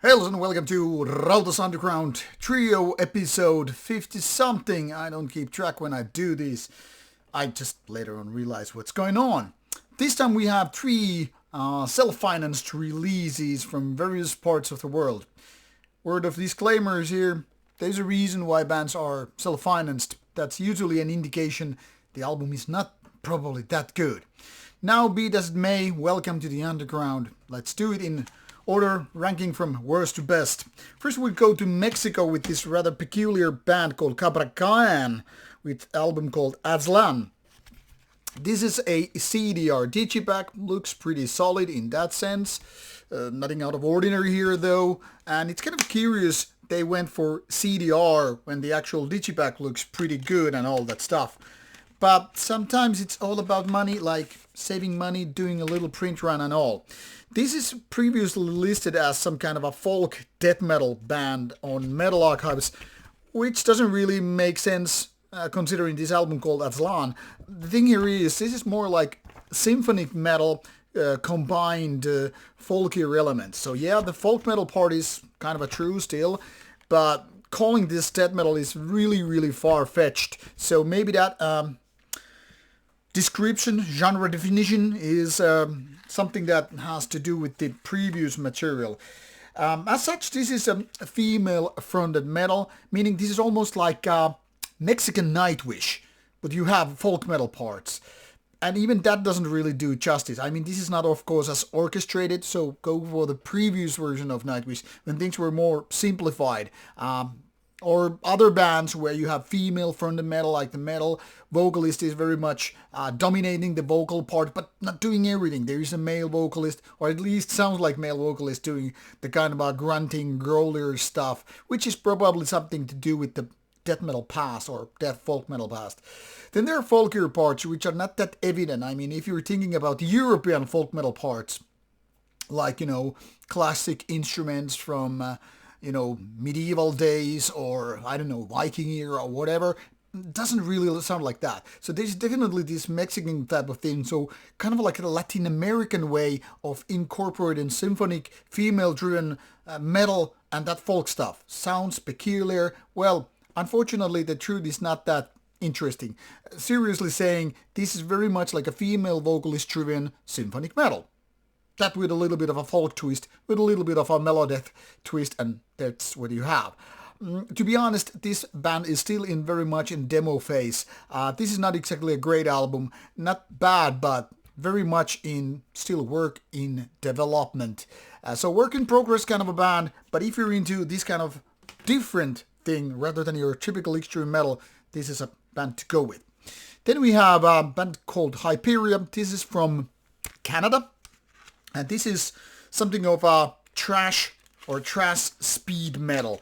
Hails and welcome to Rauta's Underground Trio episode 50-something. I don't keep track when I do this. I just later on realize what's going on. This time we have three self-financed releases from various parts of the world. Word of disclaimers here. There's a reason why bands are self-financed. That's usually an indication the album is not probably that good. Now, be it as it may, welcome to the Underground. Let's do it in order, ranking from worst to best. First we go to Mexico with this rather peculiar band called Cabrakaän with an album called Aztlan. This is a CDR digipack, looks pretty solid in that sense. Nothing out of ordinary here though, and it's kind of curious they went for CDR when the actual digipack looks pretty good and all that stuff. But sometimes it's all about money, like saving money, doing a little print run and all. This is previously listed as some kind of a folk death metal band on Metal Archives, which doesn't really make sense considering this album called Aztlan. The thing here is, this is more like symphonic metal combined folkier elements. So yeah, the folk metal part is kind of a true still, but calling this death metal is really far-fetched. So maybe that description, genre definition is something that has to do with the previous material. As such, this is a female-fronted metal, meaning this is almost like Mexican Nightwish, but you have folk metal parts. And even that doesn't really do justice. I mean, this is not, of course, as orchestrated, so go for the previous version of Nightwish, when things were more simplified. Or other bands where you have female-fronted metal, like the metal vocalist is very much dominating the vocal part, but not doing everything. There is a male vocalist, or at least sounds like male vocalist, doing the kind of grunting, growlier stuff, which is probably something to do with the death metal past, or death folk metal past. Then there are folkier parts, which are not that evident. I mean, if you're thinking about European folk metal parts, like, classic instruments from... medieval days, or I don't know, Viking era or whatever, doesn't really sound like that. So there's definitely this Mexican type of thing, so kind of like a Latin American way of incorporating symphonic, female-driven metal and that folk stuff. Sounds peculiar. Well, unfortunately, the truth is not that interesting. Seriously saying, this is very much like a female vocalist-driven symphonic metal. That with a little bit of a folk twist, with a little bit of a melodeath twist, and that's what you have. To be honest, this band is still very much in demo phase. This is not exactly a great album, not bad, but very much in still work in development. So work in progress kind of a band, but if you're into this kind of different thing rather than your typical extreme metal, this is a band to go with. Then we have a band called Hyperia. This is from Canada. And this is something of a thrash or thrash speed metal.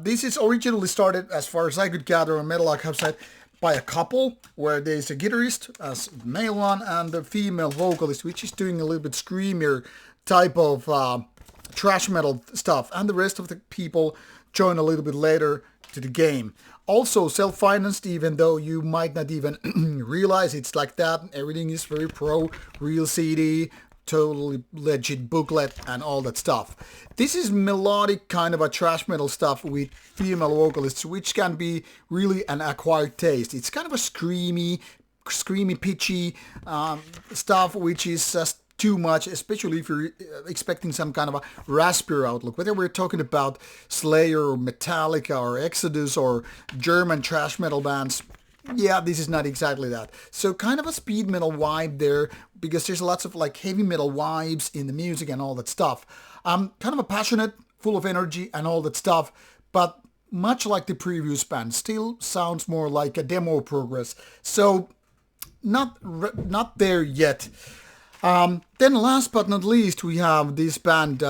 This is originally started, as far as I could gather on Metal Archive site, by a couple, where there's a guitarist, as the male one, and the female vocalist, which is doing a little bit screamier type of thrash metal stuff. And the rest of the people join a little bit later to the game. Also self-financed, even though you might not even realize it's like that. Everything is very pro, real CD, totally legit booklet and all that stuff. This is melodic kind of a thrash metal stuff with female vocalists, which can be really an acquired taste. It's kind of a screamy, pitchy stuff, which is just too much, especially if you're expecting some kind of a raspier outlook. Whether we're talking about Slayer or Metallica or Exodus or German thrash metal bands, yeah, this is not exactly that. So kind of a speed metal vibe there, because there's lots of like heavy metal vibes in the music and all that stuff. Kind of a passionate, full of energy and all that stuff, but much like the previous band, still sounds more like a demo progress. So not there yet. Then last but not least, we have this band,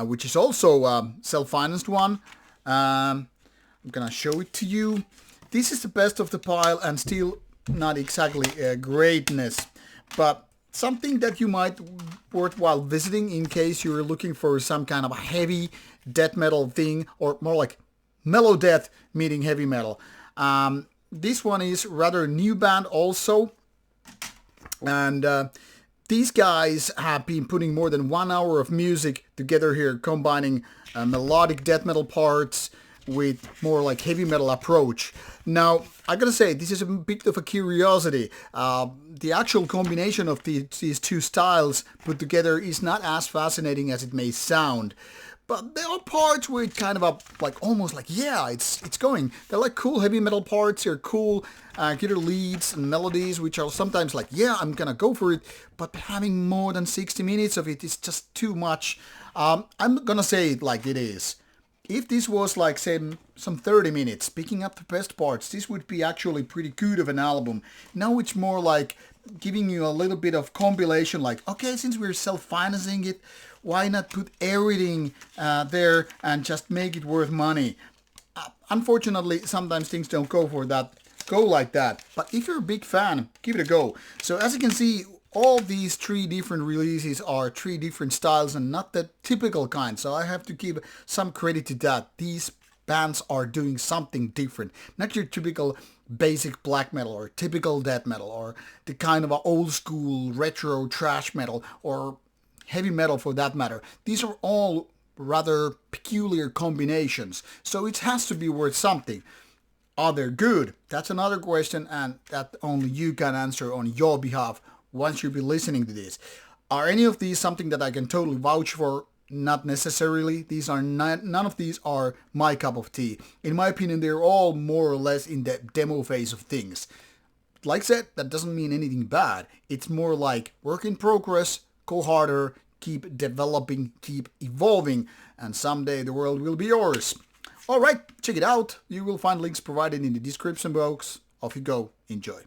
which is also a self-financed one. I'm gonna show it to you. This is the best of the pile and still not exactly greatness, but something that you might worthwhile visiting in case you're looking for some kind of a heavy death metal thing, or more like mellow death meeting heavy metal. This one is rather new band also, and These guys have been putting more than 1 hour of music together here, combining melodic death metal parts with more like heavy metal approach. Now, I gotta say, this is a bit of a curiosity. The actual combination of these two styles put together is not as fascinating as it may sound. But there are parts where it kind of like almost like, yeah, it's going. They're like cool heavy metal parts. They're cool guitar leads and melodies, which are sometimes like, yeah, I'm gonna go for it. But having more than 60 minutes of it is just too much. I'm gonna say it like it is. If this was like, say, some 30 minutes, picking up the best parts, this would be actually pretty good of an album. Now it's more like giving you a little bit of compilation, like, okay, since we're self-financing it, why not put everything there and just make it worth money? Unfortunately, sometimes things don't go like that. But if you're a big fan, give it a go. So as you can see, all these 3 different releases are 3 different styles and not the typical kind. So I have to give some credit to that. These bands are doing something different. Not your typical basic black metal or typical death metal or the kind of a old school retro thrash metal or heavy metal for that matter. These are all rather peculiar combinations. So it has to be worth something. Are they good? That's another question, and that only you can answer on your behalf once you be listening to this. Are any of these something that I can totally vouch for? Not necessarily. These are none of these are my cup of tea. In my opinion, they're all more or less in the demo phase of things. Like I said, that doesn't mean anything bad. It's more like work in progress, go harder, keep developing, keep evolving, and someday the world will be yours. Alright, check it out. You will find links provided in the description box. Off you go. Enjoy.